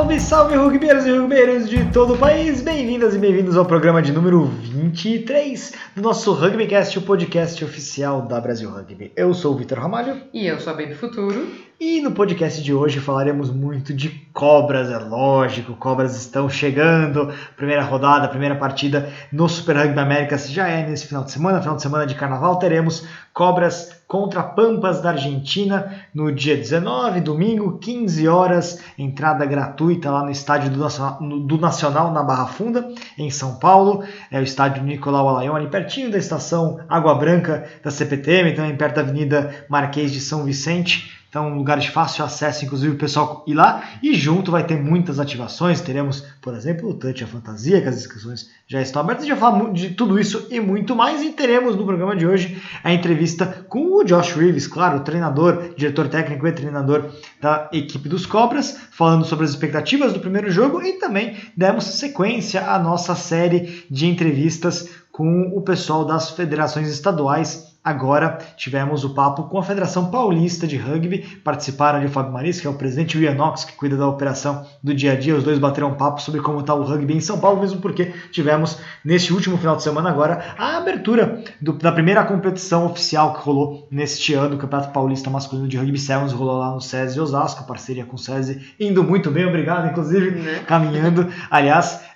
Salve, salve, rugbeiros e rugbeiros de todo o país! Bem-vindas e bem-vindos ao programa de número 23 do nosso RugbyCast, o podcast oficial da Brasil Rugby. Eu sou o Vitor Ramalho. E eu sou a Baby Futuro. E no podcast de hoje falaremos muito de cobras, é lógico, cobras estão chegando, primeira rodada, primeira partida no Super Rugby Américas já é nesse final de semana de carnaval, teremos cobras contra Pampas da Argentina no dia 19, domingo, 15 horas, entrada gratuita lá no estádio do Nacional, na Barra Funda, em São Paulo, é o estádio Nicolau Alaion, ali pertinho da estação Água Branca da CPTM, também perto da Avenida Marquês de São Vicente. Então, um lugar de fácil acesso, inclusive o pessoal ir lá. E junto vai ter muitas ativações. Teremos, por exemplo, o Touch a Fantasia, que as inscrições já estão abertas. Já falo de tudo isso e muito mais. E teremos no programa de hoje a entrevista com o Josh Reeves, claro, o treinador, diretor técnico e treinador da equipe dos Cobras, falando sobre as expectativas do primeiro jogo. E também demos sequência à nossa série de entrevistas com o pessoal das federações estaduais. Agora tivemos o papo com a Federação Paulista de Rugby, participaram ali o Fábio Maris, que é o presidente, e o Ian Knox, que cuida da operação do dia a dia. Os dois bateram um papo sobre como está o rugby em São Paulo, mesmo porque tivemos, neste último final de semana agora, a abertura da primeira competição oficial que rolou neste ano, o Campeonato Paulista Masculino de Rugby Sevens, rolou lá no SESI Osasco, parceria com o SESI, indo muito bem, obrigado, inclusive, caminhando, aliás.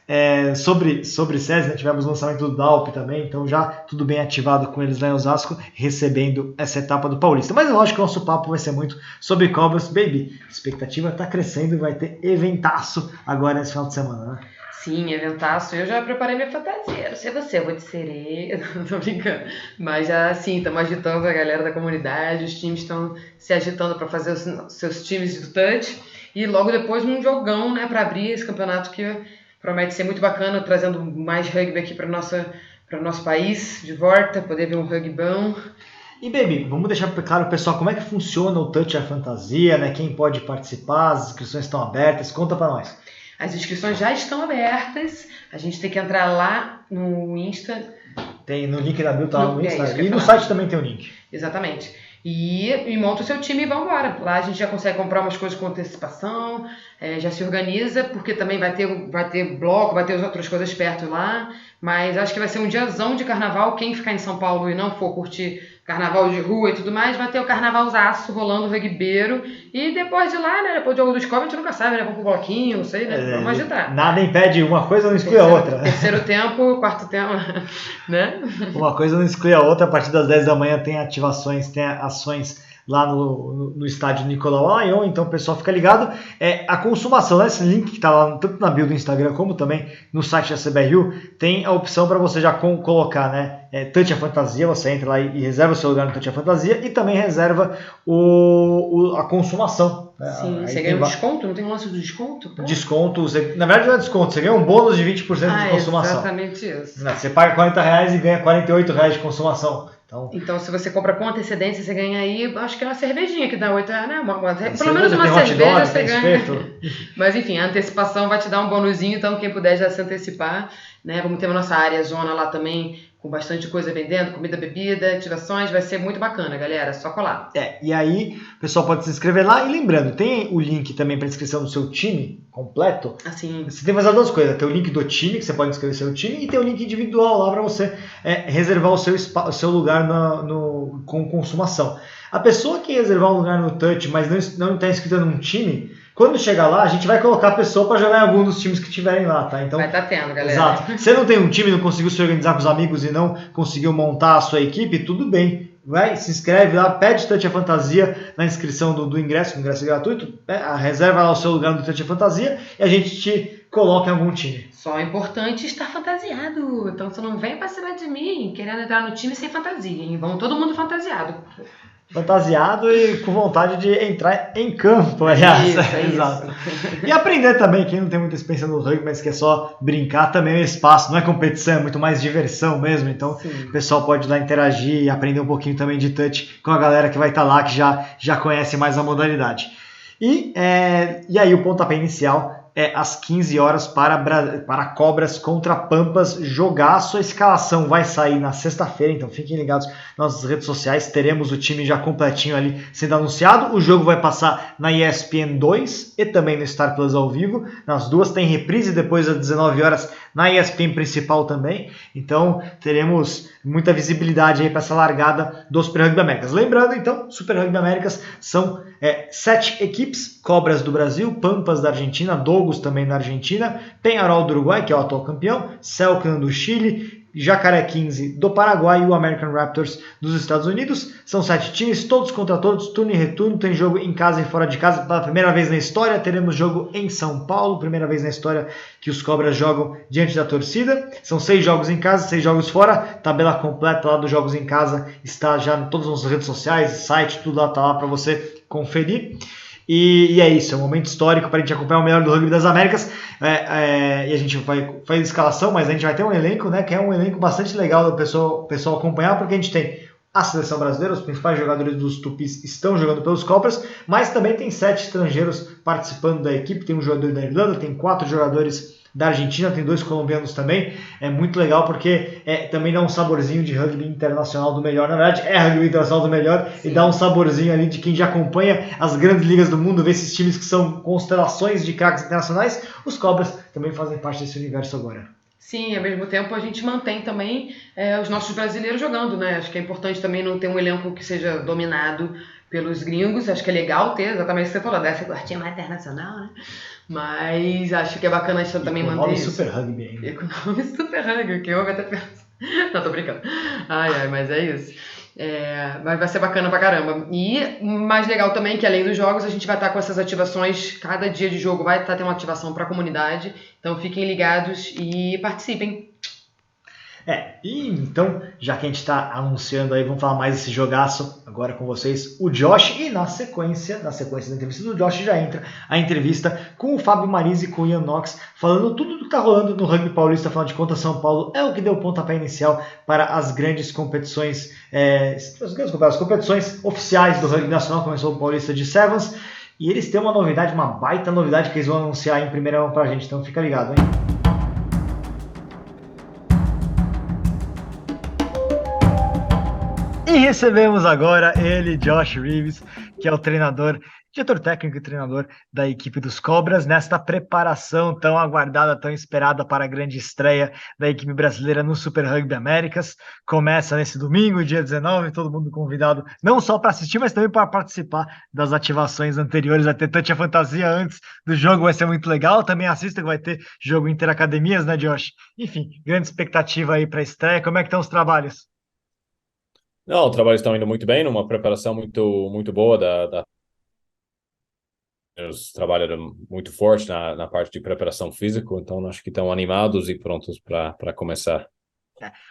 Sobre SESI, né, tivemos o lançamento do DALP também, então já tudo bem ativado com eles lá em Osasco, recebendo essa etapa do Paulista. Mas é lógico que o nosso papo vai ser muito sobre Cobras, baby. A expectativa está crescendo e vai ter eventaço agora nesse final de semana, né? Sim, eventaço. Eu já preparei minha fantasia. Não sei você, eu vou de sereia. Não tô brincando. Mas já, assim, estamos agitando a galera da comunidade. Os times estão se agitando para fazer os seus times do touch. E logo depois um jogão, né, para abrir esse campeonato que promete ser muito bacana, trazendo mais rugby aqui para o nosso país, de volta, poder ver um rugby bom. E, baby, vamos deixar claro, pessoal, como é que funciona o Touch a Fantasia, né? Quem pode participar, as inscrições estão abertas, conta para nós. As inscrições já estão abertas, a gente tem que entrar lá no Insta. Tem no link da bio, tá no Insta, e no site também tem o link. Exatamente. E monta o seu time e vamos embora. Lá a gente já consegue comprar umas coisas com antecipação, já se organiza, porque também vai ter bloco, vai ter outras coisas perto lá. Mas acho que vai ser um diazão de carnaval. Quem ficar em São Paulo e não for curtir carnaval de rua e tudo mais, vai ter o carnavalzaço rolando, o rugbeiro. E depois de lá, né, depois do jogo dos Cobras, a gente nunca sabe, né? Vamos pro bloquinho, não sei, né? Vamos agitar. Nada impede uma coisa, não exclui a outra. Terceiro tempo, quarto tempo, né? Uma coisa não exclui a outra. A partir das 10 da manhã tem ativações, tem ações lá no estádio Nicolau Alaion, então o pessoal fica ligado. A consumação, né? Esse link que está lá tanto na bio do Instagram como também no site da CBRU, tem a opção para você já colocar, né? Touch a Fantasia, você entra lá e reserva o seu lugar no Touch a Fantasia e também reserva a consumação. Sim, você ganha um desconto? Não tem um lance do desconto? Pô. Desconto, na verdade não é desconto, você ganha um bônus de 20% de consumação. Exatamente isso. Você paga R$40 e ganha R$48 de consumação. Então, se você compra com antecedência, você ganha aí, acho que é uma cervejinha que dá 8 reais, né? Pelo menos uma cerveja você ganha. Mas enfim, a antecipação vai te dar um bonuzinho, então quem puder já se antecipar, né? Vamos ter a nossa área zona lá também, com bastante coisa vendendo, comida, bebida, ativações, vai ser muito bacana, galera, só colar. E aí o pessoal pode se inscrever lá, e lembrando, tem o link também para inscrição do seu time completo. Assim. Você tem que fazer duas coisas, tem o link do time, que você pode inscrever seu time, e tem o link individual lá para você reservar o seu lugar com consumação. A pessoa que reservar um lugar no Touch, mas não está inscrita num time, quando chegar lá, a gente vai colocar a pessoa para jogar em algum dos times que tiverem lá, tá? Então, vai estar tendo, galera. Exato. Se você não tem um time, não conseguiu se organizar com os amigos e não conseguiu montar a sua equipe, tudo bem. Vai, se inscreve lá, pede Touch a Fantasia na inscrição do ingresso, o ingresso é gratuito, reserva lá o seu lugar no Touch a Fantasia e a gente te coloca em algum time. Só é importante estar fantasiado. Então você não vem pra cima de mim querendo entrar no time sem fantasia, hein? Vamos todo mundo fantasiado. Fantasiado e com vontade de entrar em campo, aliás. Exato. E aprender também, quem não tem muita experiência no rugby, mas quer só brincar, também é espaço, não é competição, é muito mais diversão mesmo, então sim, o pessoal pode lá interagir e aprender um pouquinho também de touch com a galera que vai estar lá, que já conhece mais a modalidade. E aí o pontapé inicial é às 15 horas para Cobras contra Pampas. Jogaço. A escalação vai sair na sexta-feira, então fiquem ligados nas nossas redes sociais. Teremos o time já completinho ali sendo anunciado. O jogo vai passar na ESPN 2 e também no Star Plus ao vivo. Nas duas tem reprise depois às 19 horas na ESPN principal também. Então teremos muita visibilidade aí para essa largada do Super Rugby Américas. Lembrando, então, Super Rugby Américas são 7 equipes: Cobras do Brasil, Pampas da Argentina, Dogos também da Argentina, Peñarol do Uruguai, que é o atual campeão, Selknam do Chile, Jacaré 15 do Paraguai e o American Raptors dos Estados Unidos. São 7 times, todos contra todos, turno e retorno, tem jogo em casa e fora de casa. Pela primeira vez na história, teremos jogo em São Paulo, primeira vez na história que os Cobras jogam diante da torcida. São 6 jogos em casa, 6 jogos fora. Tabela completa lá dos jogos em casa está já em todas as nossas redes sociais, site, tudo lá está lá para você conferir. E é isso, é um momento histórico para a gente acompanhar o melhor do rugby das Américas. E a gente vai fazer escalação, mas a gente vai ter um elenco, né, que é um elenco bastante legal do pessoal acompanhar, porque a gente tem a seleção brasileira, os principais jogadores dos Tupis estão jogando pelos Cobras, mas também tem 7 estrangeiros participando da equipe. Tem um jogador da Irlanda, tem 4 jogadores da Argentina, tem 2 colombianos também. É muito legal porque também dá um saborzinho de rugby internacional do melhor. Na verdade, é rugby internacional do melhor. Sim. E dá um saborzinho ali de quem já acompanha as grandes ligas do mundo, vê esses times que são constelações de craques internacionais. Os Cobras também fazem parte desse universo agora. Sim, ao mesmo tempo a gente mantém também os nossos brasileiros jogando, né? Acho que é importante também não ter um elenco que seja dominado pelos gringos. Acho que é legal ter, exatamente o que você falou, dessa cortinha mais internacional, né? Mas acho que é bacana a gente também manter isso. Super Rugby ainda. E com o nome Super Rugby, que eu até penso. Não, tô brincando. Ai, mas é isso. Mas vai ser bacana pra caramba. E mais legal também que além dos jogos, a gente vai estar com essas ativações. Cada dia de jogo vai estar tendo uma ativação pra comunidade. Então fiquem ligados e participem. E então, já que a gente está anunciando aí, vamos falar mais desse jogaço agora com vocês, o Josh, e na sequência da entrevista do Josh já entra a entrevista com o Fábio Marise e com o Ian Knox, falando tudo do que está rolando no rugby paulista. Afinal de contas, São Paulo é o que deu o pontapé inicial para as grandes competições, as competições oficiais do rugby nacional. Começou o Paulista de Sevens, e eles têm uma novidade, uma baita novidade que eles vão anunciar em primeira mão para a gente, então fica ligado, hein? E recebemos agora ele, Josh Reeves, que é o diretor técnico e treinador da equipe dos Cobras, nesta preparação tão aguardada, tão esperada para a grande estreia da equipe brasileira no Super Rugby Américas. Começa nesse domingo, dia 19, todo mundo convidado, não só para assistir, mas também para participar das ativações anteriores. Vai ter tanta fantasia antes do jogo, vai ser muito legal. Também assista que vai ter jogo interacademias, né, Josh? Enfim, grande expectativa aí para a estreia. Como é que estão os trabalhos? Não, os trabalhos estão indo muito bem, numa preparação muito boa Eles trabalham muito forte na parte de preparação física, então acho que estão animados e prontos para começar.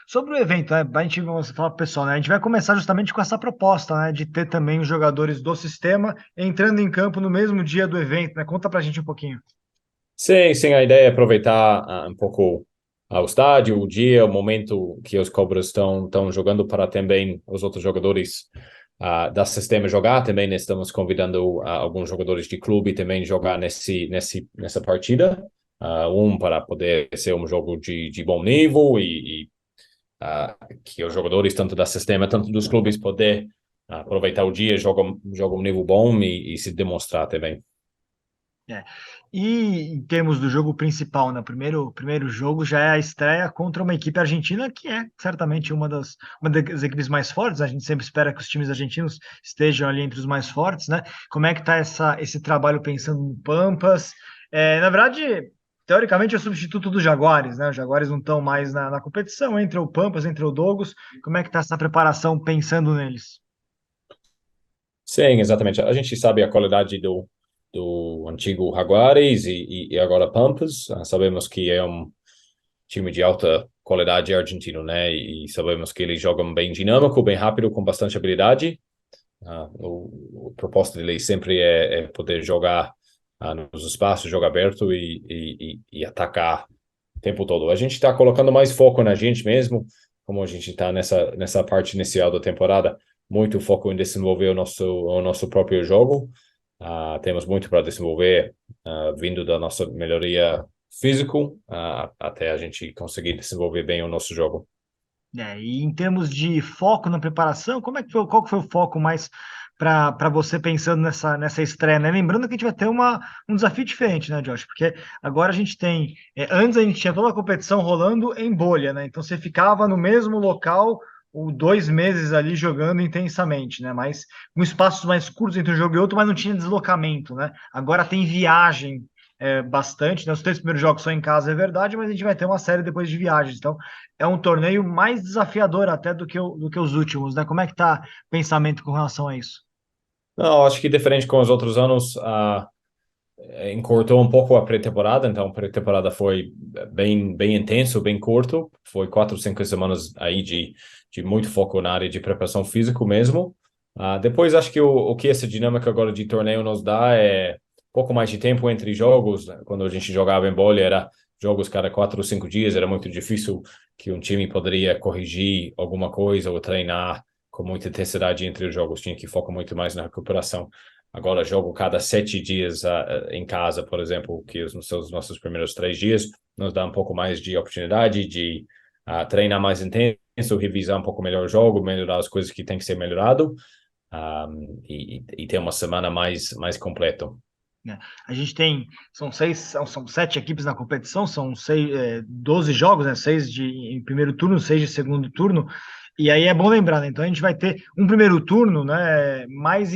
Sobre o evento, né, a gente vai falar para o pessoal, né, a gente vai começar justamente com essa proposta, né, de ter também os jogadores do sistema entrando em campo no mesmo dia do evento, né? Conta para a gente um pouquinho. Sim, a ideia é aproveitar um pouco o estádio, o dia, o momento que os Cobras estão jogando para também os outros jogadores da sistema jogar. Também estamos convidando alguns jogadores de clube também jogar nessa partida, para poder ser um jogo de bom nível e que os jogadores tanto da sistema, tanto dos clubes poder aproveitar o dia, jogar um nível bom e se demonstrar também. E em termos do jogo principal, né? Primeiro jogo já é a estreia contra uma equipe argentina que é certamente uma das equipes mais fortes. A gente sempre espera que os times argentinos estejam ali entre os mais fortes, né? Como é que está esse trabalho pensando no Pampas? Na verdade, teoricamente é o substituto dos Jaguares, né? Os Jaguares não estão mais na competição, entre o Pampas, entre o Dogos. Como é que está essa preparação pensando neles? Sim, exatamente. A gente sabe a qualidade do antigo Jaguares e agora Pampas. Sabemos que é um time de alta qualidade argentino, né? E sabemos que eles jogam bem dinâmico, bem rápido, com bastante habilidade. O proposta deles sempre é poder jogar nos espaços, jogar aberto e atacar o tempo todo. A gente está colocando mais foco na gente mesmo, como a gente está nessa parte inicial da temporada, muito foco em desenvolver o nosso próprio jogo. Temos muito para desenvolver vindo da nossa melhoria físico, até a gente conseguir desenvolver bem o nosso jogo. E em termos de foco na preparação, qual que foi o foco mais para você pensando nessa estreia, né? Lembrando que a gente vai ter um desafio diferente, né, Josh? Porque agora a gente tem. Antes a gente tinha toda a competição rolando em bolha, né? Então você ficava no mesmo local 2 meses ali jogando intensamente, né? Mas com espaços mais curtos entre um jogo e outro, mas não tinha deslocamento, né? Agora tem viagem. Bastante, né? Os 3 primeiros jogos são em casa, é verdade, mas a gente vai ter uma série depois de viagens. Então, é um torneio mais desafiador até do que os últimos, né? Como é que tá o pensamento com relação a isso? Não, acho que diferente com os outros anos, encurtou um pouco a pré-temporada, então a pré-temporada foi bem intenso, bem curto, foi 4, 5 semanas aí de muito foco na área de preparação física mesmo. Depois acho que o que essa dinâmica agora de torneio nos dá é pouco mais de tempo entre jogos, né? Quando a gente jogava em bolha era jogos cada 4 ou 5 dias, era muito difícil que um time poderia corrigir alguma coisa ou treinar com muita intensidade entre os jogos, tinha que focar muito mais na recuperação. Agora jogo cada 7 dias em casa, por exemplo, que os nossos primeiros 3 dias nos dá um pouco mais de oportunidade de treinar mais intenso, revisar um pouco melhor o jogo, melhorar as coisas que tem que ser melhorado, e ter uma semana mais completa. A gente tem, são 7 equipes na competição, são 12 jogos, né? 6 em primeiro turno, 6 de segundo turno. E aí é bom lembrar, né? Então a gente vai ter um primeiro turno, né? Mais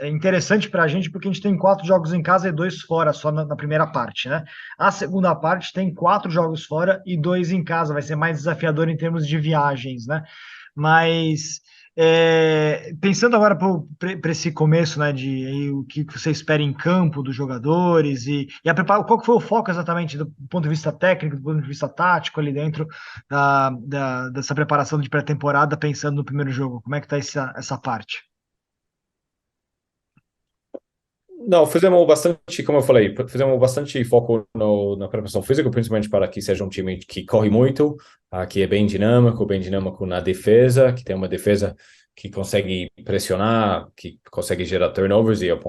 interessante para a gente, porque a gente tem 4 jogos em casa e 2 fora, só na primeira parte, né? A segunda parte tem 4 jogos fora e 2 em casa, vai ser mais desafiador em termos de viagens, né? Mas pensando agora para esse começo, né, de aí, o que você espera em campo dos jogadores qual que foi o foco exatamente do ponto de vista técnico, do ponto de vista tático ali dentro dessa preparação de pré-temporada, pensando no primeiro jogo, como é que tá essa parte? Não, fizemos bastante, como eu falei, fizemos bastante foco na preparação física, principalmente para que seja um time que corre muito, que é bem dinâmico na defesa, que tem uma defesa que consegue pressionar, que consegue gerar turnovers e o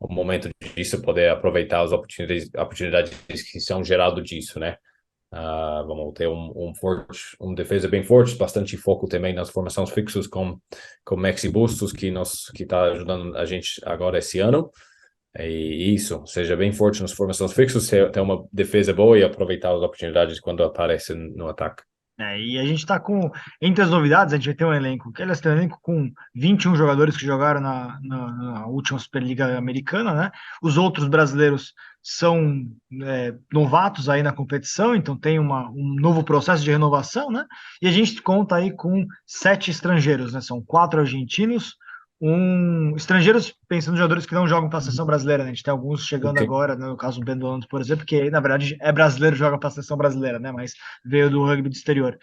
momento disso poder aproveitar as oportunidades que são geradas disso, né? Vamos ter um defesa bem forte, bastante foco também nas formações fixas com Maxi Bustos, que está ajudando a gente agora esse ano. E isso, seja bem forte nas formações fixas, ter uma defesa boa e aproveitar as oportunidades quando aparecem no ataque. E a gente está entre as novidades, a gente vai ter um elenco, que eles têm um elenco com 21 jogadores que jogaram na última Superliga Americana, né? Os outros brasileiros são novatos aí na competição, então tem um novo processo de renovação, né? E a gente conta aí com 7 estrangeiros, né? São 4 argentinos, estrangeiros, pensando em jogadores que não jogam para a seleção brasileira, né? A gente tem alguns chegando Ok. agora, né? No caso do Ben Dolanto, por exemplo, que na verdade é brasileiro, joga para a seleção brasileira, né? Mas veio do rugby do exterior.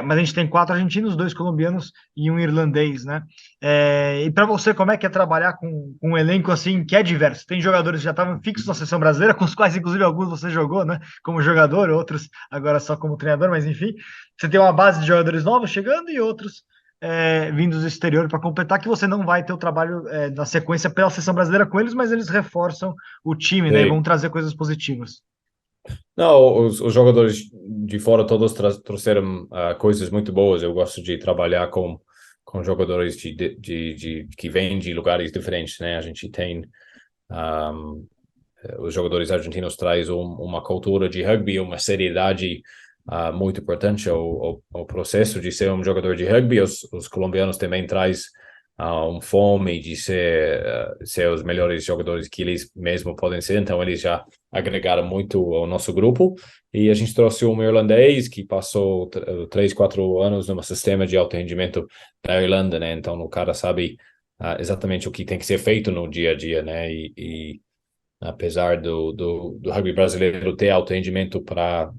Mas a gente tem 4 argentinos, 2 colombianos e um irlandês, né? E para você, como é que é trabalhar com um elenco assim que é diverso? Tem jogadores que já estavam fixos na seleção brasileira, com os quais, inclusive, alguns você jogou, né? Como jogador, outros agora só como treinador, mas enfim, você tem uma base de jogadores novos chegando e outros vindos do exterior para completar, que você não vai ter o trabalho na sequência pela seleção brasileira com eles, mas eles reforçam o time, né? E vão trazer coisas positivas. Não, os jogadores de fora todos trouxeram coisas muito boas. Eu gosto de trabalhar com jogadores que vêm de lugares diferentes, né? A gente tem os jogadores argentinos trazem uma cultura de rugby, uma seriedade muito importante ao processo de ser um jogador de rugby. Os colombianos também trazem fome de ser os melhores jogadores que eles mesmo podem ser, então eles já agregaram muito ao nosso grupo. E a gente trouxe um irlandês que passou 3, 4 anos no sistema de alto rendimento da Irlanda, né? Então o cara sabe exatamente o que tem que ser feito no dia a dia, né? E apesar do rugby brasileiro ter alto rendimento para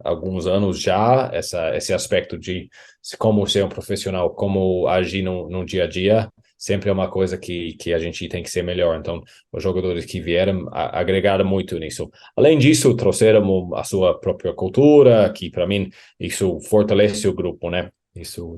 alguns anos já, esse aspecto de como ser um profissional, como agir no dia a dia, sempre é uma coisa que a gente tem que ser melhor. Então, os jogadores que vieram agregaram muito nisso. Além disso, trouxeram a sua própria cultura, que para mim isso fortalece o grupo, né? Isso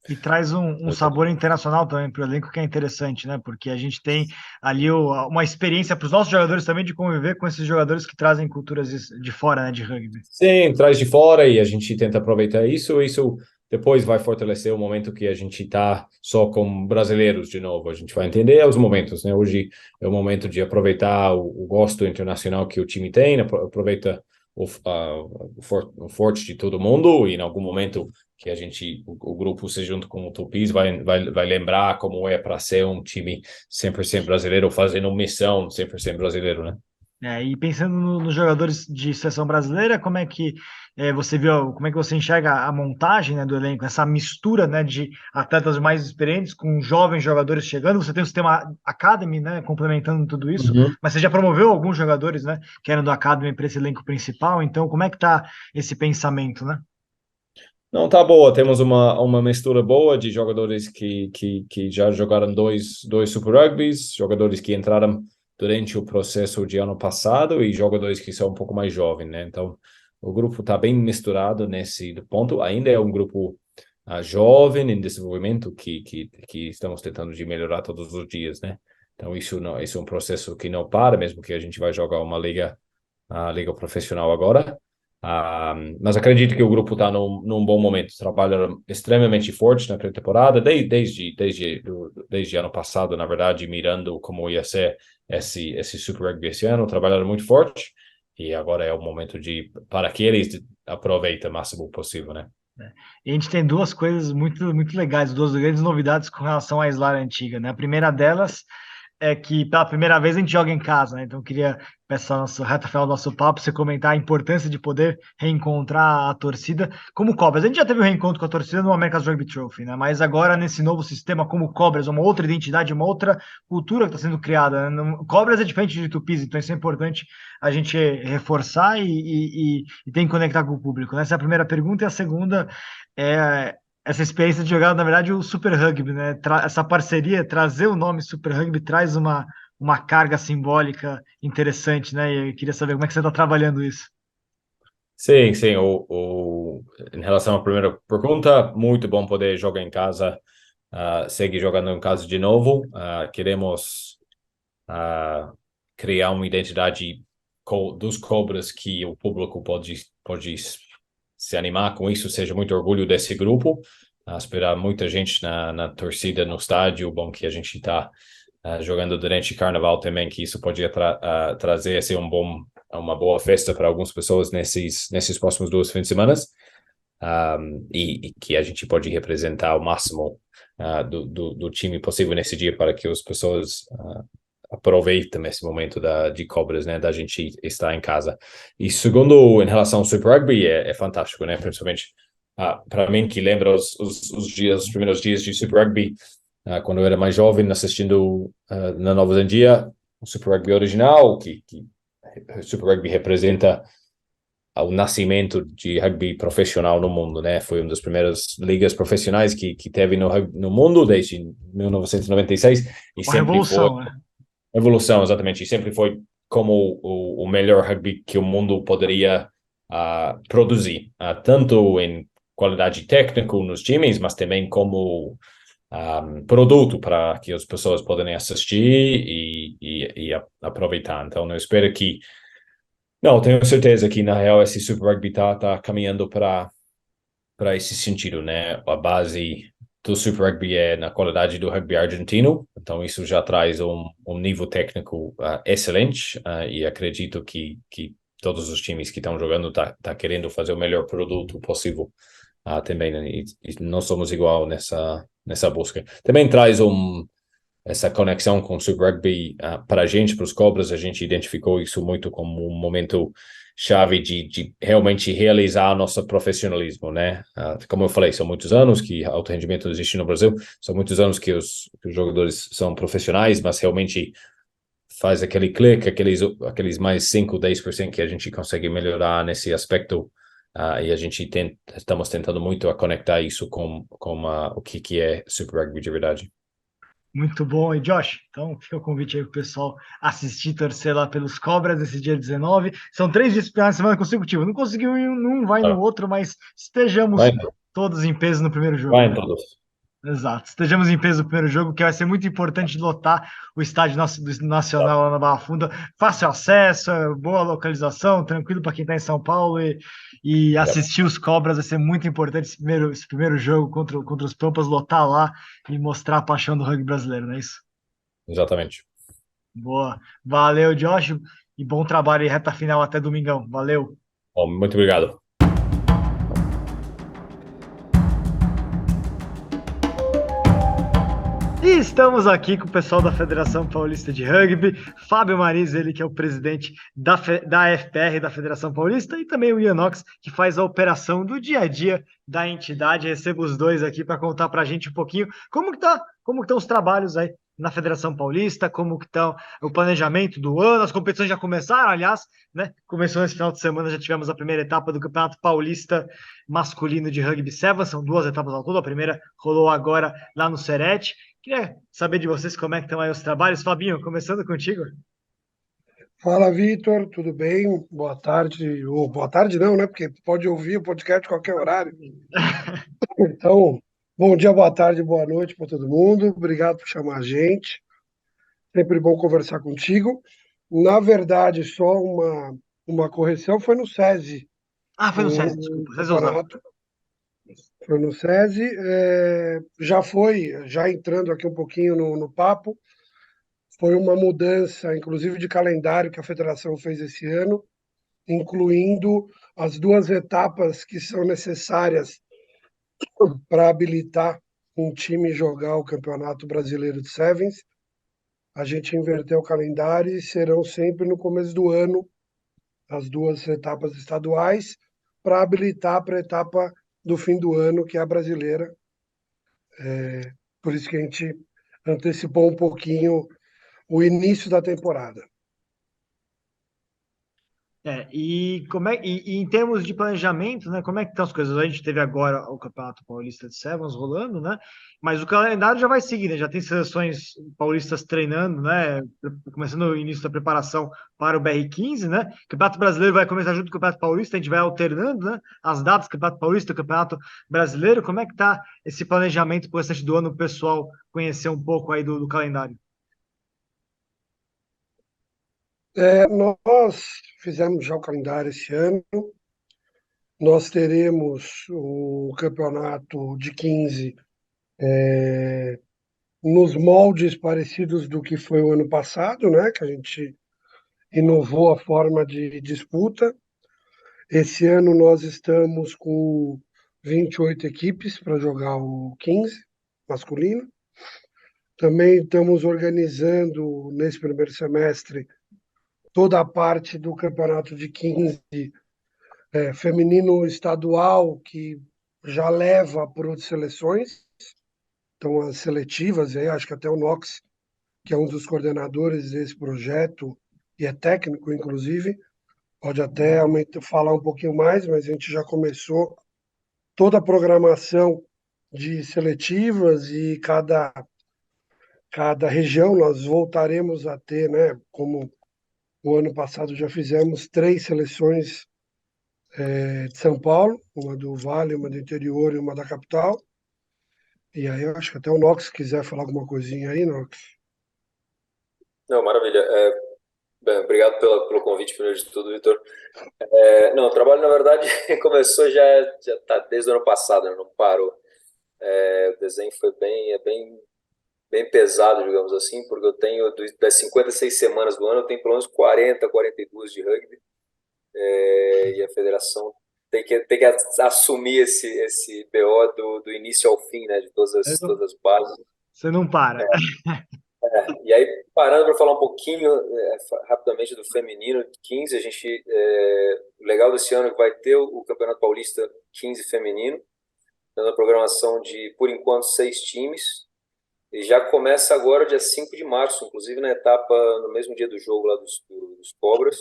E traz um sabor internacional também para o elenco que é interessante, né? Porque a gente tem ali uma experiência para os nossos jogadores também de conviver com esses jogadores que trazem culturas de fora, né, de rugby. Sim, traz de fora e a gente tenta aproveitar isso. Isso depois vai fortalecer o momento que a gente está só com brasileiros de novo. A gente vai entender os momentos, né? Hoje é o momento de aproveitar o gosto internacional que o time tem, né? Aproveita o forte de todo mundo e em algum momento que a gente, o grupo se junto com o Tupis vai lembrar como é para ser um time 100% brasileiro, fazendo missão 100% brasileiro, né? E pensando nos jogadores de seleção brasileira, como é que você viu, como é que você enxerga a montagem, né, do elenco, essa mistura, né, de atletas mais experientes com jovens jogadores chegando? Você tem o sistema Academy, né, complementando tudo isso, Uhum. mas você já promoveu alguns jogadores, né, que eram do Academy para esse elenco principal, então como é que tá esse pensamento, né? Não, tá boa. Temos uma mistura boa de jogadores que já jogaram dois Super Rugbys, jogadores que entraram durante o processo de ano passado e jogadores que são um pouco mais jovens, né? Então, o grupo está bem misturado nesse ponto. Ainda é um grupo jovem em desenvolvimento que estamos tentando de melhorar todos os dias, né? Então, isso é um processo que não para, mesmo que a gente vai jogar uma liga profissional agora. Mas acredito que o grupo está num bom momento. Trabalha extremamente forte na pré-temporada, desde ano passado, na verdade, mirando como ia ser esse Super Rugby esse ano. Trabalharam muito forte e agora é o momento para que eles aproveitem o máximo possível, né? E a gente tem duas coisas muito legais, duas grandes novidades com relação à Islara antiga, né? A primeira delas é que pela primeira vez a gente joga em casa, né? Então eu queria, nessa nossa reta final do nosso papo, você comentar a importância de poder reencontrar a torcida como Cobras. A gente já teve um reencontro com a torcida no America's Rugby Trophy, né? Mas agora nesse novo sistema como Cobras, uma outra identidade, uma outra cultura que está sendo criada, né? Cobras é diferente de Tupis, então isso é importante a gente reforçar e tem que conectar com o público, né? Essa é a primeira pergunta. E a segunda é essa experiência de jogar, na verdade, o Super Rugby, né? Essa parceria, trazer o nome Super Rugby traz uma carga simbólica interessante, né? E eu queria saber como é que você está trabalhando isso. Sim, sim. Em relação à primeira pergunta, muito bom poder jogar em casa, seguir jogando em casa de novo. Queremos criar uma identidade dos Cobras que o público pode se animar com isso, seja muito orgulho desse grupo. Esperar muita gente na torcida, no estádio. Bom que a gente está jogando durante o Carnaval também, que isso pode trazer assim, uma boa festa para algumas pessoas nesses próximos 2 fins de semana. E que a gente pode representar o máximo do time possível nesse dia para que as pessoas aproveitem esse momento de Cobras, né, da gente estar em casa. E segundo, em relação ao Super Rugby, é fantástico, né, principalmente para mim, que lembra os primeiros dias de Super Rugby, quando eu era mais jovem, assistindo na Nova Zelândia, o Super Rugby original, que Super Rugby representa o nascimento de rugby profissional no mundo, né? Foi uma das primeiras ligas profissionais que teve no mundo desde 1996 e Uma sempre foi revolução, né? evolução, exatamente, e sempre foi como o melhor rugby que o mundo poderia produzir, tanto em qualidade técnica nos times, mas também como produto para que as pessoas possam assistir e aproveitar. Então, eu espero que não, tenho certeza que, na real, esse Super Rugby tá caminhando para esse sentido, né? A base do Super Rugby é na qualidade do rugby argentino, então isso já traz um nível técnico excelente, e acredito que todos os times que estão jogando tá querendo fazer o melhor produto possível também, né? E nós somos igual nessa busca. Também traz essa conexão com o Super Rugby para a gente, para os Cobras, a gente identificou isso muito como um momento chave de realmente realizar nosso profissionalismo, né? Como eu falei, são muitos anos que alto rendimento existe no Brasil, são muitos anos que os jogadores são profissionais, mas realmente faz aquele clique, aqueles mais 5, 10% que a gente consegue melhorar nesse aspecto, e a gente estamos tentando muito a conectar isso com o que é Super Rugby de verdade. Muito bom. E Josh, então fica o convite aí pro pessoal assistir, torcer lá pelos Cobras esse dia 19. São 3 dias de semana consecutiva. Não conseguiu em um, não vai no Ah, outro, mas estejamos vai, todos em peso no primeiro jogo, vai em né? todos. Exato. Estejamos em peso no primeiro jogo, que vai ser muito importante lotar o estádio do Nacional lá na Barra Funda. Fácil acesso, boa localização, tranquilo para quem está em São Paulo e Yep, assistir os Cobras vai ser muito importante esse primeiro jogo contra os Pampas, lotar lá e mostrar a paixão do rugby brasileiro, não é isso? exatamente. Boa. Valeu, Josh, e bom trabalho e reta final até domingão. Valeu. Bom, muito obrigado. E estamos aqui com o pessoal da Federação Paulista de Rugby, Fábio Mariz, ele que é o presidente da FPR, da Federação Paulista, e também o Ian Knox, que faz a operação do dia a dia da entidade. Recebo os dois aqui para contar para a gente um pouquinho como que estão os trabalhos aí na Federação Paulista, como que estão o planejamento do ano, as competições já começaram, aliás, né? Começou nesse final de semana, já tivemos a primeira etapa do Campeonato Paulista masculino de Rugby 7, são 2 etapas ao todo, a primeira rolou agora lá no Serete. Queria saber de vocês como é que estão aí os trabalhos. Fabinho, começando contigo. Fala, Vitor, tudo bem? Boa tarde. Ou boa tarde não, né? Porque pode ouvir o podcast a qualquer horário. Então, bom dia, boa tarde, boa noite para todo mundo. Obrigado por chamar a gente. Sempre bom conversar contigo. Na verdade, só uma correção, foi no SESI, Ah, foi no SESI, o desculpa, SESI Osasco. campeonato. Foi no SESI. Já entrando aqui um pouquinho no papo, foi uma mudança, inclusive de calendário que a federação fez esse ano, incluindo as 2 etapas que são necessárias para habilitar um time jogar o Campeonato Brasileiro de Sevens. A gente inverteu o calendário e serão sempre no começo do ano as 2 etapas estaduais para habilitar para a etapa do fim do ano, que é a brasileira. Por isso que a gente antecipou um pouquinho o início da temporada. E em termos de planejamento, né, como é que estão as coisas? A gente teve agora o Campeonato Paulista de Sevens rolando, né? Mas o calendário já vai seguir, né? Já tem seleções paulistas treinando, né? Começando o início da preparação para o BR15, né? O Campeonato Brasileiro vai começar junto com o Campeonato Paulista, a gente vai alternando, né? As datas, Campeonato Paulista, Campeonato Brasileiro. Como é que tá esse planejamento para o restante do ano, o pessoal conhecer um pouco aí do calendário? Nós fizemos já o calendário esse ano. Nós teremos o campeonato de 15 nos moldes parecidos do que foi o ano passado, né? Que a gente inovou a forma de disputa. Esse ano nós estamos com 28 equipes para jogar o 15 masculino. Também estamos organizando nesse primeiro semestre toda a parte do campeonato de 15 feminino estadual, que já leva para outras seleções. Então, as seletivas, aí acho que até o Knox, que é um dos coordenadores desse projeto, e é técnico, inclusive, pode até falar um pouquinho mais, mas a gente já começou toda a programação de seletivas e cada região nós voltaremos a ter, né, como o ano passado já fizemos 3 seleções de São Paulo, uma do Vale, uma do interior e uma da capital. E aí eu acho que até o Knox quiser falar alguma coisinha aí, Knox. Não, maravilha. Bem, obrigado pelo convite, primeiro de tudo, Vitor. Não, o trabalho, na verdade, começou já tá desde o ano passado, né? Não parou. O desenho foi bem pesado, digamos assim, porque eu tenho, das 56 semanas do ano, eu tenho pelo menos 40, 42 de rugby, e a federação tem que assumir esse BO do início ao fim, né, de todas as bases. Você não para. E aí, parando para falar um pouquinho rapidamente do feminino de 15, o legal desse ano é que vai ter o Campeonato Paulista 15 feminino, dando a programação de, por enquanto, 6 times, e já começa agora, dia 5 de março, inclusive na etapa, no mesmo dia do jogo lá dos Cobras.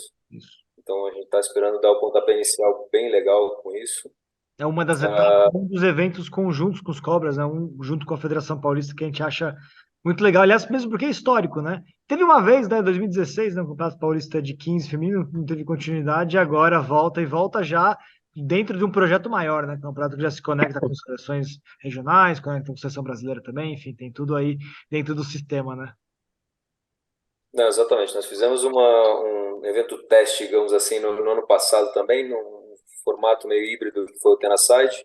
Então a gente está esperando dar o pontapé inicial bem legal com isso. É uma das etapas, um dos eventos conjuntos com os Cobras, né? Junto com a Federação Paulista, que a gente acha muito legal. Aliás, mesmo porque é histórico, né? Teve uma vez, né, em 2016, né, o Campeonato Paulista de 15 feminino, não teve continuidade, e agora volta e volta já dentro de um projeto maior, né? Que é um projeto que já se conecta com seleções regionais, conecta com a seleção brasileira também, enfim, tem tudo aí dentro do sistema, né? Não, exatamente. Nós fizemos um evento teste, digamos assim, no ano passado também, num formato meio híbrido que foi o Tenaside,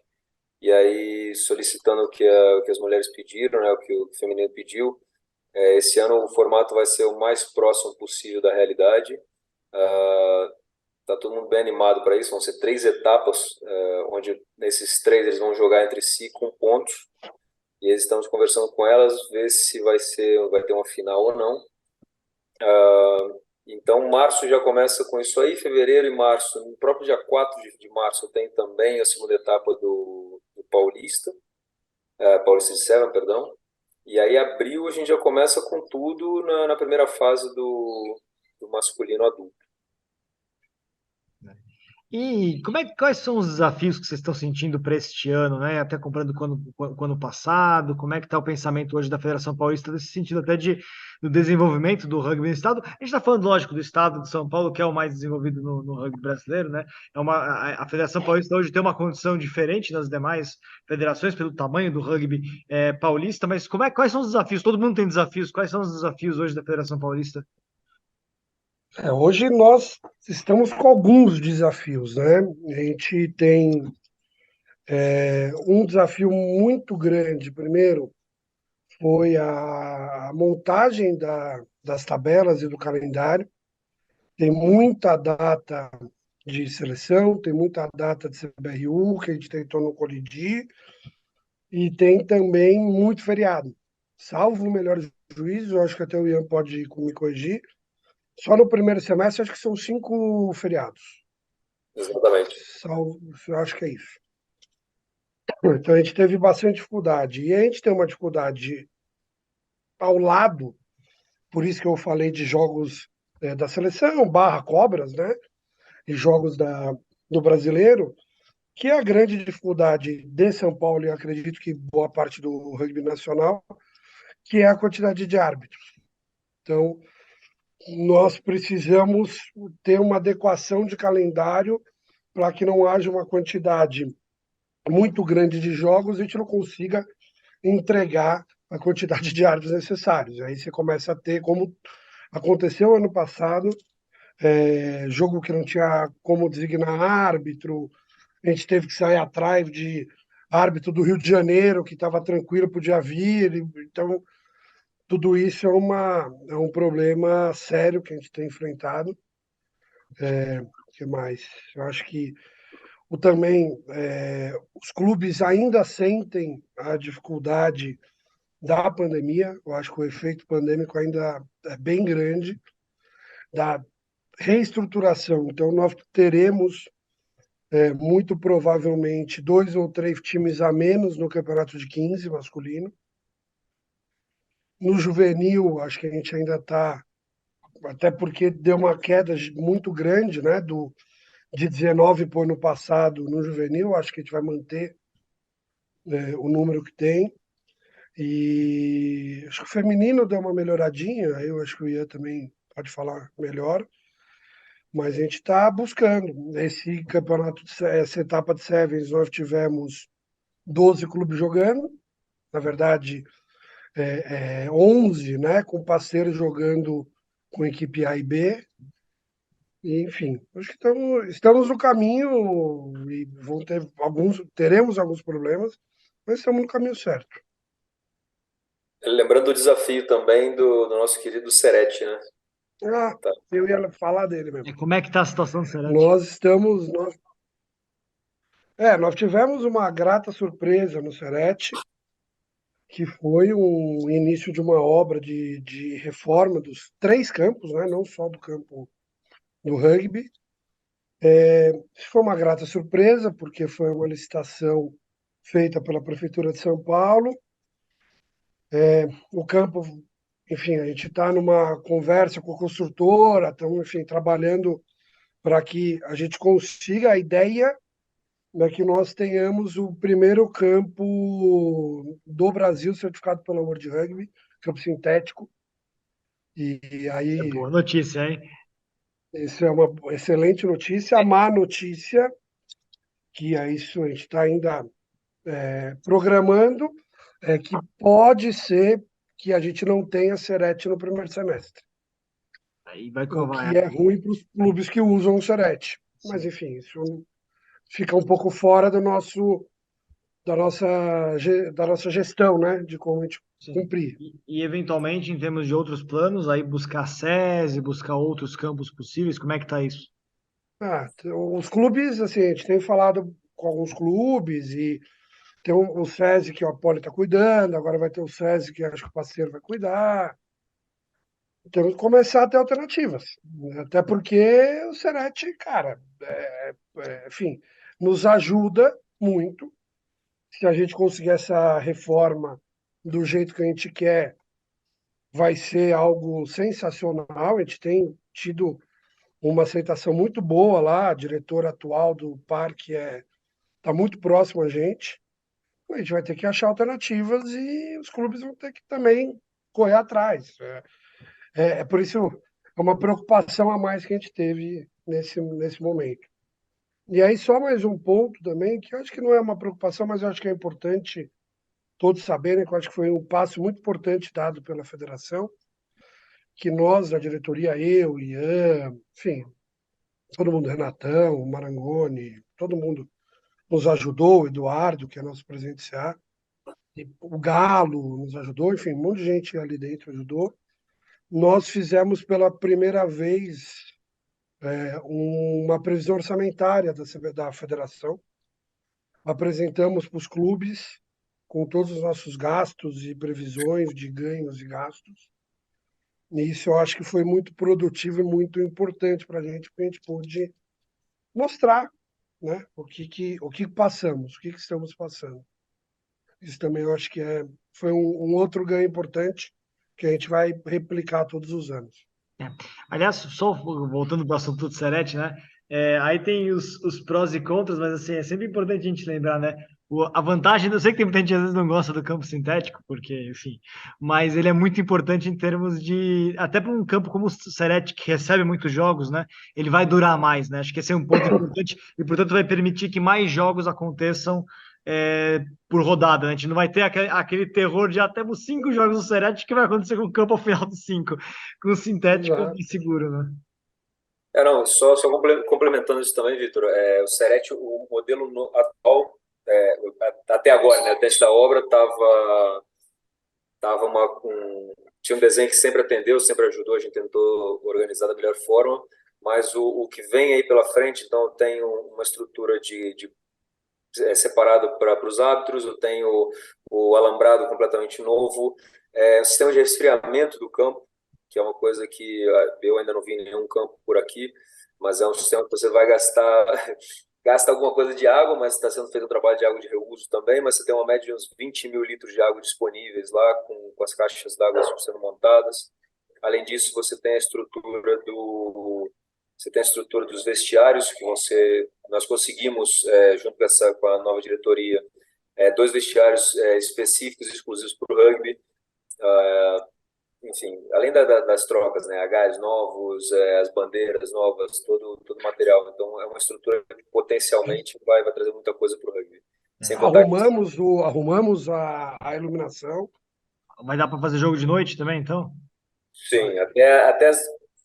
e aí solicitando o que as mulheres pediram, né, o que o feminino pediu. Esse ano o formato vai ser o mais próximo possível da realidade. Tá todo mundo bem animado para isso. Vão ser 3 etapas, onde nesses 3 eles vão jogar entre si com pontos. E eles estamos conversando com elas, ver se vai ter uma final ou não. Então, março já começa com isso aí, fevereiro e março. No próprio dia 4 de março tem também a segunda etapa do Paulista, Paulista de Seven, perdão. E aí, abril, a gente já começa com tudo na primeira fase do masculino adulto. E quais são os desafios que vocês estão sentindo para este ano, né? Até comparando com o ano passado, como é que está o pensamento hoje da Federação Paulista nesse sentido até do desenvolvimento do rugby no estado? A gente está falando, lógico, do estado de São Paulo, que é o mais desenvolvido no rugby brasileiro, né? A Federação Paulista hoje tem uma condição diferente das demais federações pelo tamanho do rugby paulista, mas quais são os desafios? Todo mundo tem desafios. Quais são os desafios hoje da Federação Paulista? Hoje nós estamos com alguns desafios, né? A gente tem um desafio muito grande. Primeiro, foi a montagem das tabelas e do calendário. Tem muita data de seleção, tem muita data de CBRU que a gente tentou não colidir, e tem também muito feriado. Salvo o melhor juízo, eu acho que até o Ian pode me corrigir, só no primeiro semestre acho que são 5 feriados. Exatamente. Salvo, eu acho que é isso. Então a gente teve bastante dificuldade. E a gente tem uma dificuldade ao lado, por isso que eu falei de jogos da seleção, barra cobras, né? E jogos do brasileiro, que é a grande dificuldade de São Paulo, e eu acredito que boa parte do rugby nacional, que é a quantidade de árbitros. Então, nós precisamos ter uma adequação de calendário para que não haja uma quantidade muito grande de jogos e a gente não consiga entregar a quantidade de árbitros necessários. Aí você começa a ter, como aconteceu ano passado, jogo que não tinha como designar árbitro, a gente teve que sair atrás de árbitro do Rio de Janeiro, que estava tranquilo, podia vir. Então, tudo isso é um problema sério que a gente tem enfrentado. O que mais? Eu acho que também os clubes ainda sentem a dificuldade da pandemia. Eu acho que o efeito pandêmico ainda é bem grande, da reestruturação. Então, nós teremos muito provavelmente 2 ou 3 times a menos no campeonato de 15 masculino. No juvenil, acho que a gente ainda está, até porque deu uma queda muito grande, né, de 19 para o ano passado no juvenil, acho que a gente vai manter o número que tem. E acho que o feminino deu uma melhoradinha, aí eu acho que o Ian também pode falar melhor, mas a gente está buscando. Esse campeonato, essa etapa de Sevens, nós tivemos 12 clubes jogando, na verdade, 11, né, com parceiros jogando com equipe A e B. E, enfim, acho que estamos no caminho e teremos alguns problemas, mas estamos no caminho certo. Lembrando do desafio também do nosso querido Serete, né? Tá. Eu ia falar dele mesmo. Como é que está a situação do Serete? Nós tivemos uma grata surpresa no Serete, que foi um início de uma obra de reforma dos 3 campos, né? Não só do campo do rugby. Foi uma grata surpresa, porque foi uma licitação feita pela Prefeitura de São Paulo. O campo, enfim, a gente está numa conversa com a construtora, estamos, enfim, trabalhando para que a gente consiga. A ideia é que nós tenhamos o primeiro campo do Brasil certificado pela World Rugby, campo sintético. E aí, Boa notícia, hein? isso é uma excelente notícia. A má notícia que é isso, a gente está ainda programando, que pode ser que a gente não tenha Serete no primeiro semestre, Aí vai o vai. que é ruim para os clubes que usam o Serete. Mas, Sim. enfim, isso fica um pouco fora da nossa gestão, né, de como a gente Sim. cumprir. Eventualmente, em termos de outros planos, aí buscar SESI, buscar outros campos possíveis, como é que tá isso? Os clubes, assim, a gente tem falado com alguns clubes e tem o SESI que o Apolo está cuidando, agora vai ter o SESI que acho que o parceiro vai cuidar. Temos que começar a ter alternativas, né? Até porque o Serete, cara, enfim, nos ajuda muito. Se a gente conseguir essa reforma do jeito que a gente quer, vai ser algo sensacional. A gente tem tido uma aceitação muito boa lá, a diretora atual do parque está muito próximo a gente. A gente vai ter que achar alternativas e os clubes vão ter que também correr atrás. Por isso, é uma preocupação a mais que a gente teve nesse momento. E aí, só mais um ponto também, que eu acho que não é uma preocupação, mas eu acho que é importante todos saberem, que eu acho que foi um passo muito importante dado pela federação, que nós, da diretoria, eu, Ian, enfim, todo mundo, Renatão, Marangoni, todo mundo nos ajudou, o Eduardo, que é nosso presidente do CA, o Galo nos ajudou, enfim, um monte de gente ali dentro ajudou. Nós fizemos pela primeira vez uma previsão orçamentária da federação, apresentamos para os clubes com todos os nossos gastos e previsões de ganhos e gastos. E isso eu acho que foi muito produtivo e muito importante para a gente, porque a gente pôde mostrar, né, o que passamos, o que estamos passando. Isso também eu acho que foi um outro ganho importante que a gente vai replicar todos os anos. É. Aliás, só voltando para o assunto do Serete, né? Aí tem os prós e contras, mas assim, é sempre importante a gente lembrar, né? A vantagem, eu sei que tem muita gente que às vezes não gosta do campo sintético, porque, enfim, mas ele é muito importante em termos de, até para um campo como o Serete, que recebe muitos jogos, né? Ele vai durar mais, né? Acho que esse é um ponto importante e, portanto, vai permitir que mais jogos aconteçam por rodada, né? A gente não vai ter aquele terror de até os 5 jogos do Serete que vai acontecer com o campo ao final dos 5. Com o sintético é Exato. bem seguro, né? Não, só complementando isso também, Vitor, o Serete, o modelo atual, até agora, né, até antes da obra, tava tinha um desenho que sempre atendeu, sempre ajudou, a gente tentou organizar da melhor forma, mas o que vem aí pela frente, então, tem uma estrutura separado para os árbitros, eu tenho o alambrado completamente novo, o sistema de resfriamento do campo, que é uma coisa que eu ainda não vi em nenhum campo por aqui, mas é um sistema que você vai gastar, gasta alguma coisa de água, mas está sendo feito um trabalho de água de reuso também, mas você tem uma média de uns 20 mil litros de água disponíveis lá, com as caixas d'água sendo montadas. Além disso, você tem a estrutura dos vestiários que nós conseguimos, junto com a nova diretoria, 2 vestiários específicos, exclusivos para o rugby. Enfim, além das trocas, né, agás novos, as bandeiras novas, todo o material. Então, é uma estrutura que potencialmente vai trazer muita coisa para o rugby. Sem contar que, Arrumamos a iluminação. Vai dar para fazer jogo de noite também, então? sim, até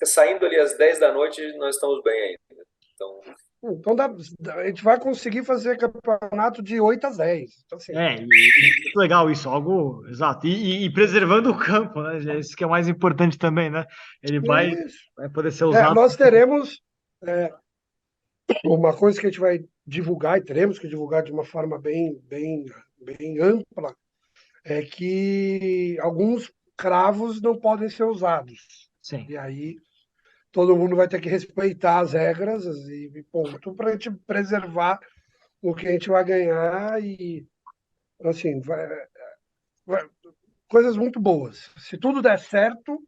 saindo ali às 10 da noite, nós estamos bem ainda. Então, Então a gente vai conseguir fazer campeonato de 8 às 10. Então, assim, Muito legal isso, algo exato. E preservando o campo, né? Isso que é o mais importante também, né? Ele isso. vai poder ser usado. Nós teremos uma coisa que a gente vai divulgar, e teremos que divulgar de uma forma bem ampla, é que alguns cravos não podem ser usados. Sim. E aí todo mundo vai ter que respeitar as regras e ponto, para a gente preservar o que a gente vai ganhar e, assim, coisas muito boas. Se tudo der certo,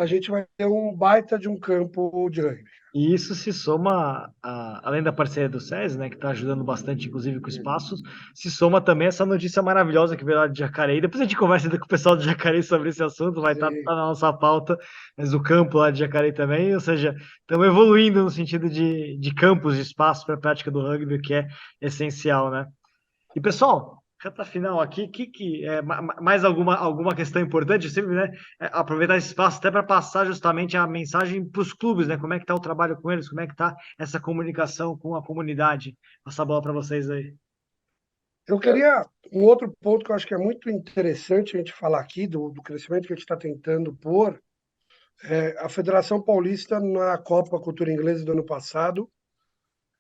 a gente vai ter um baita de um campo de rugby. E isso se soma, além da parceria do SESI, né, que está ajudando bastante, inclusive com espaços, se soma também essa notícia maravilhosa que veio lá de Jacareí. Depois a gente conversa ainda com o pessoal de Jacareí sobre esse assunto, vai estar Sim. na nossa pauta, mas o campo lá de Jacareí também, ou seja, estamos evoluindo no sentido de campos, de espaços para a prática do rugby, o que é essencial, né? E pessoal, reta final aqui, mais alguma questão importante? Sempre, né? Aproveitar esse espaço até para passar justamente a mensagem para os clubes, né? Como é que está o trabalho com eles? Como é que está essa comunicação com a comunidade? Passar a bola para vocês aí. Eu queria um outro ponto que eu acho que é muito interessante a gente falar aqui do crescimento que a gente está tentando pôr. A Federação Paulista, na Copa Cultura Inglesa do ano passado,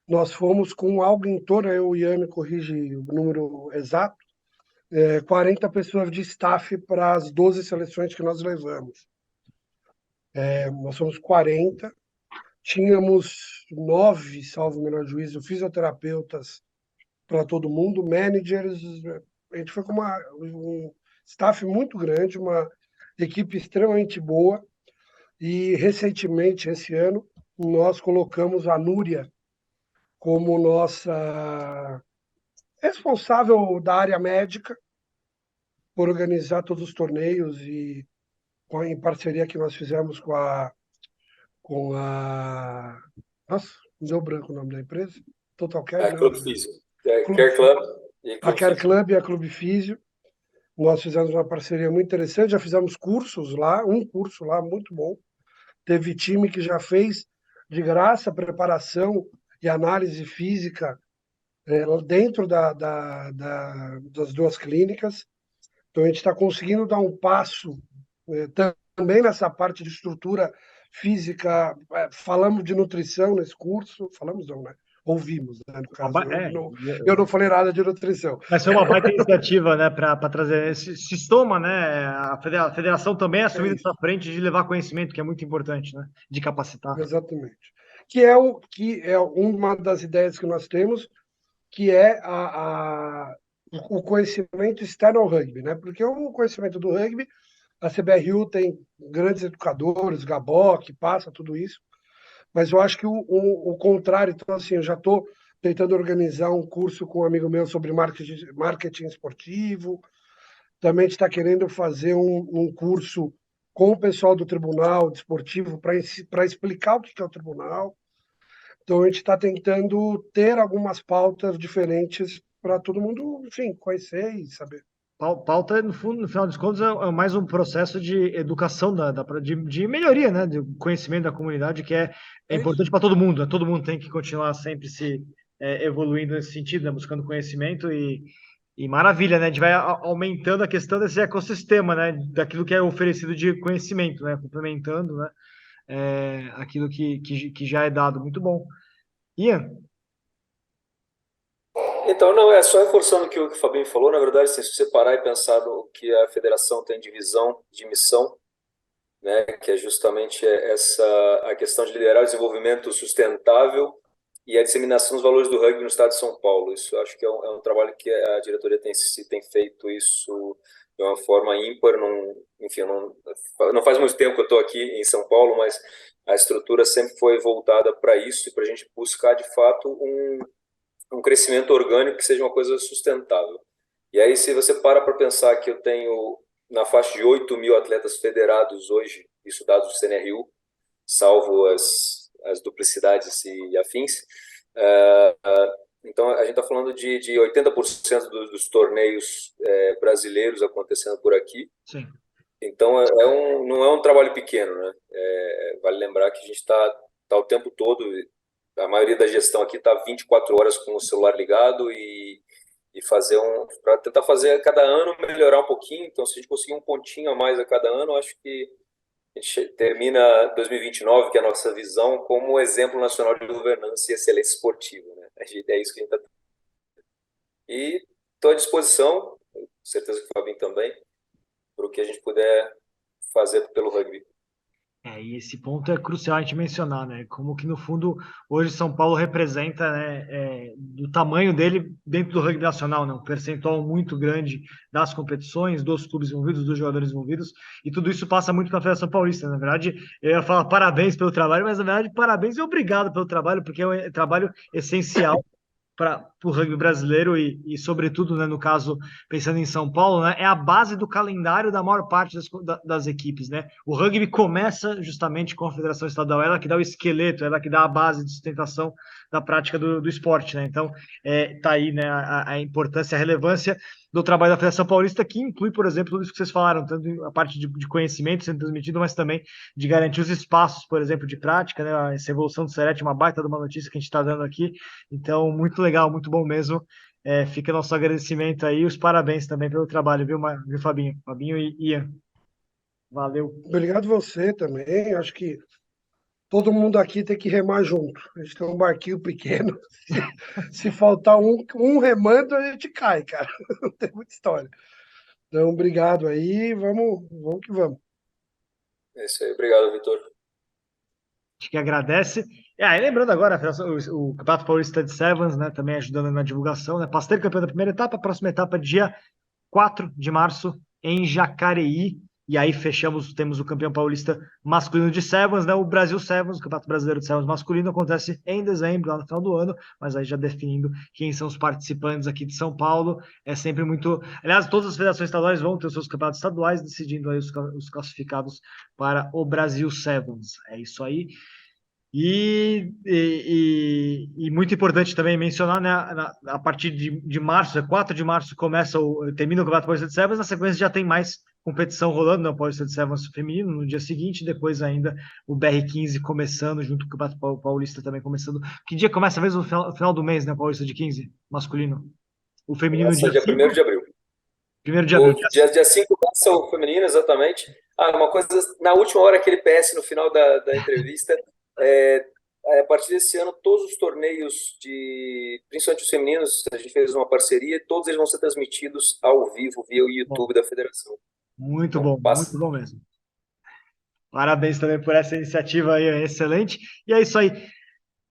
nós fomos com algo em torno, eu e o Ian me corrige o número exato, 40 pessoas de staff para as 12 seleções que nós levamos. Nós somos 40, tínhamos 9, salvo o menor juízo, fisioterapeutas para todo mundo, managers, a gente foi com um staff muito grande, uma equipe extremamente boa, e recentemente, esse ano, nós colocamos a Núria como nossa responsável da área médica por organizar todos os torneios e em parceria que nós fizemos com a nossa, me deu branco o nome da empresa, Total Care, não, Clube Físico. Care Clube, Club e a Clube Care Físico. Club e a Clube Físio. Nós fizemos uma parceria muito interessante, já fizemos cursos lá, um curso lá muito bom. Teve time que já fez de graça preparação e análise física dentro das duas clínicas. Então, a gente está conseguindo dar um passo também nessa parte de estrutura física. Falamos de nutrição nesse curso, falamos não, né? Ouvimos, né, no caso. Eu não falei nada de nutrição. Mas foi uma baita iniciativa, né, para trazer. Se soma, né? A federação também assumindo essa frente de levar conhecimento, que é muito importante, né? De capacitar. Exatamente. Que é uma das ideias que nós temos, que é o conhecimento externo ao rugby, né? Porque o conhecimento do rugby, a CBRU tem grandes educadores, Gabó, que passa tudo isso, mas eu acho que o contrário, então assim, eu já estou tentando organizar um curso com um amigo meu sobre marketing esportivo, também está querendo fazer um curso com o pessoal do Tribunal Desportivo para explicar o que é o Tribunal. Então, a gente está tentando ter algumas pautas diferentes para todo mundo, enfim, conhecer e saber. Pauta, no fundo, no final dos contos, é mais um processo de educação, de melhoria, né? De conhecimento da comunidade, que é Isso. importante para todo mundo, né? Todo mundo tem que continuar sempre se evoluindo nesse sentido, né? Buscando conhecimento e maravilha, né? A gente vai aumentando a questão desse ecossistema, né? Daquilo que é oferecido de conhecimento, né? Complementando, né? Aquilo que já é dado. Muito bom. Ian? Então, não, é só reforçando o que o Fabinho falou, na verdade, se você parar e pensar no que a federação tem de visão, de missão, né, que é justamente a questão de liderar o desenvolvimento sustentável e a disseminação dos valores do rugby no estado de São Paulo. Isso eu acho que é um trabalho que a diretoria tem feito isso de uma forma ímpar. Enfim, não faz muito tempo que eu estou aqui em São Paulo, mas a estrutura sempre foi voltada para isso e para a gente buscar, de fato, um crescimento orgânico que seja uma coisa sustentável. E aí, se você para pensar que eu tenho na faixa de 8 mil atletas federados hoje, isso dados do CNRU, salvo as duplicidades e afins, então a gente está falando de 80% dos torneios brasileiros acontecendo por aqui. Sim. Então não é um trabalho pequeno, né? Vale lembrar que a gente está o tempo todo, a maioria da gestão aqui está 24 horas com o celular ligado e para tentar fazer a cada ano melhorar um pouquinho. Então, se a gente conseguir um pontinho a mais a cada ano, acho que a gente termina 2029, que é a nossa visão, como exemplo nacional de governança e excelência esportiva, né? É isso que a gente está. E estou à disposição, com certeza que o Fabinho também, para o que a gente puder fazer pelo rugby. E esse ponto é crucial a gente mencionar, né? Como que no fundo hoje São Paulo representa, né, do tamanho dele dentro do rugby nacional, né? Um percentual muito grande das competições, dos clubes envolvidos, dos jogadores envolvidos, e tudo isso passa muito pela Federação Paulista. Na verdade, eu ia falar parabéns pelo trabalho, mas na verdade parabéns e obrigado pelo trabalho, porque é um trabalho essencial para o rugby brasileiro sobretudo, né, no caso, pensando em São Paulo, né, é a base do calendário da maior parte das equipes. Né? O rugby começa justamente com a Federação Estadual, ela que dá o esqueleto, ela que dá a base de sustentação da prática do esporte. Né? Então, tá aí, né, a importância, a relevância do trabalho da Federação Paulista, que inclui, por exemplo, tudo isso que vocês falaram, tanto a parte de conhecimento sendo transmitido, mas também de garantir os espaços, por exemplo, de prática, né? Essa evolução do Serete, uma baita de uma notícia que a gente está dando aqui. Então, muito legal, muito bom mesmo. Fica nosso agradecimento aí e os parabéns também pelo trabalho, viu, Fabinho? Fabinho e Ian. Valeu. Obrigado você também. Acho que todo mundo aqui tem que remar junto. A gente tem um barquinho pequeno. Se faltar um remando, a gente cai, cara. Não tem muita história. Então, obrigado aí. Vamos que vamos. É isso aí. Obrigado, Vitor. Acho que agradece. E lembrando agora, o Campeonato Paulista de Sevens, né, também ajudando na divulgação, né? Pasteiro campeão da primeira etapa, próxima etapa dia 4 de março em Jacareí. E aí temos o campeão paulista masculino de Sevens, né? O Brasil Sevens, o Campeonato Brasileiro de Sevens masculino, acontece em dezembro, lá no final do ano, mas aí já definindo quem são os participantes aqui de São Paulo. É sempre muito. Aliás, todas as federações estaduais vão ter os seus campeonatos estaduais, decidindo aí os classificados para o Brasil Sevens. É isso aí. E muito importante também mencionar, né, a partir de março, 4 de março, termina o Campeonato Paulista de Sevens, na sequência já tem mais competição rolando no Paulista de Sevens feminino no dia seguinte, depois ainda o BR15 começando, junto com o Campeonato Paulista também começando. Que dia começa mesmo? No final do mês, né, Paulista de 15, masculino? O feminino Começa dia 1º de abril. 1º de abril. Dia 5 começa o feminino, exatamente. Uma coisa, na última hora, aquele PS no final da entrevista, a partir desse ano, todos os torneios, principalmente os femininos, a gente fez uma parceria, todos eles vão ser transmitidos ao vivo via o YouTube da federação. Muito Então, bom, muito bom mesmo. Parabéns também por essa iniciativa aí, excelente. E é isso aí.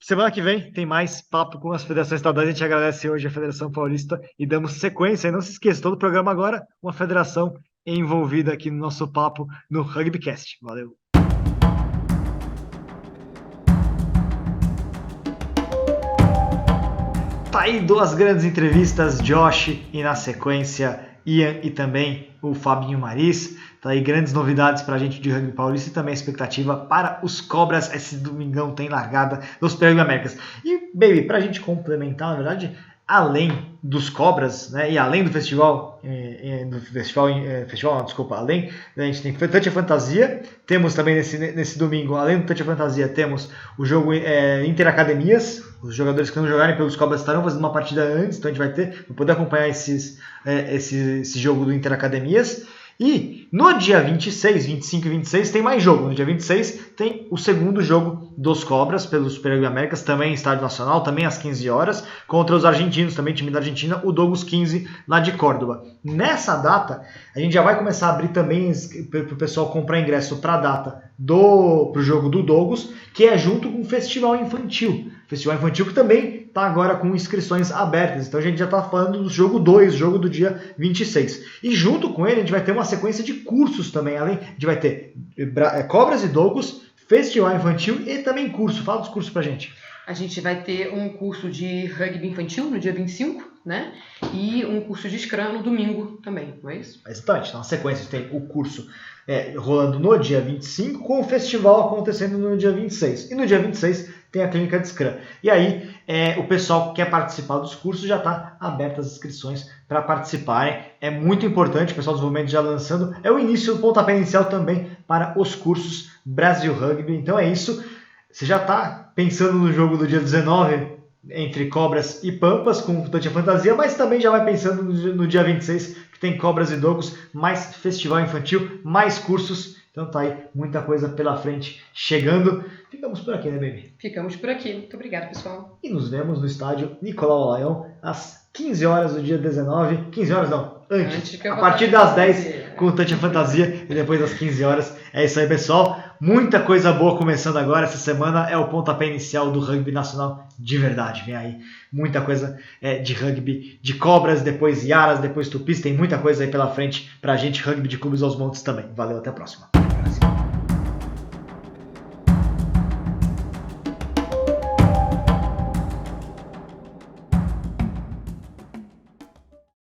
Semana que vem tem mais papo com as federações estaduais. A gente agradece hoje a Federação Paulista e damos sequência. E não se esqueça, todo o programa agora, uma federação envolvida aqui no nosso papo no RugbyCast. Valeu! Tá aí 2 grandes entrevistas, Josh e na sequência Ian e também o Fabinho Maris. Tá aí grandes novidades para a gente de rugby paulista e também a expectativa para os Cobras. Esse domingão tem largada dos Super Rugby Américas. E, baby, para a gente complementar, na verdade, além dos Cobras, né, e além do festival, além, a gente tem Touch Fantasia, temos também nesse domingo, além do Touch Fantasia, temos o jogo Interacademias. Os jogadores que não jogarem pelos Cobras estarão fazendo uma partida antes, então a gente vai poder acompanhar esse jogo do Interacademias. E no dia 26, 25 e 26 tem mais jogo. No dia 26 tem o segundo jogo dos Cobras pelos Super Rugby Américas, também em Estádio Nacional, também às 15 horas, contra os argentinos, também time da Argentina, o Douglas 15 lá de Córdoba. Nessa data, a gente já vai começar a abrir também para o pessoal comprar ingresso para a data pro jogo do Douglas, que é junto com o Festival Infantil. Festival Infantil que também está agora com inscrições abertas. Então a gente já está falando do jogo 2, jogo do dia 26. E junto com ele a gente vai ter uma sequência de cursos também. A gente vai ter Cobras e Douglas, Festival Infantil e também curso. Fala dos cursos pra gente. A gente vai ter um curso de rugby infantil no dia 25, né? E um curso de Scrum no domingo também, não é isso? Exatamente. Então, na sequência, tem o curso rolando no dia 25, com o festival acontecendo no dia 26. E no dia 26 tem a clínica de Scrum. E aí, o pessoal que quer participar dos cursos já está aberto as inscrições para participarem. É muito importante, o pessoal do desenvolvimento já lançando. É o início, o pontapé inicial também para os cursos Brasil Rugby. Então é isso. Você já está pensando no jogo do dia 19 entre Cobras e Pampas com o Touch Fantasia, mas também já vai pensando no dia 26, que tem Cobras e Dogos, mais festival infantil, mais cursos. Então tá aí, muita coisa pela frente chegando. Ficamos por aqui, né, baby? Ficamos por aqui. Muito obrigada, pessoal. E nos vemos no estádio Nicolau Laião às 15 horas do dia 19. 15 horas não, Antes. A partir das 10 com o Touch Fantasia e depois das 15 horas. É isso aí, pessoal. Muita coisa boa começando agora. Essa semana é o pontapé inicial do rugby nacional de verdade. Vem aí muita coisa de rugby de Cobras, depois Iaras, depois Tupis. Tem muita coisa aí pela frente pra gente. Rugby de Clubes aos Montes também. Valeu, até a próxima.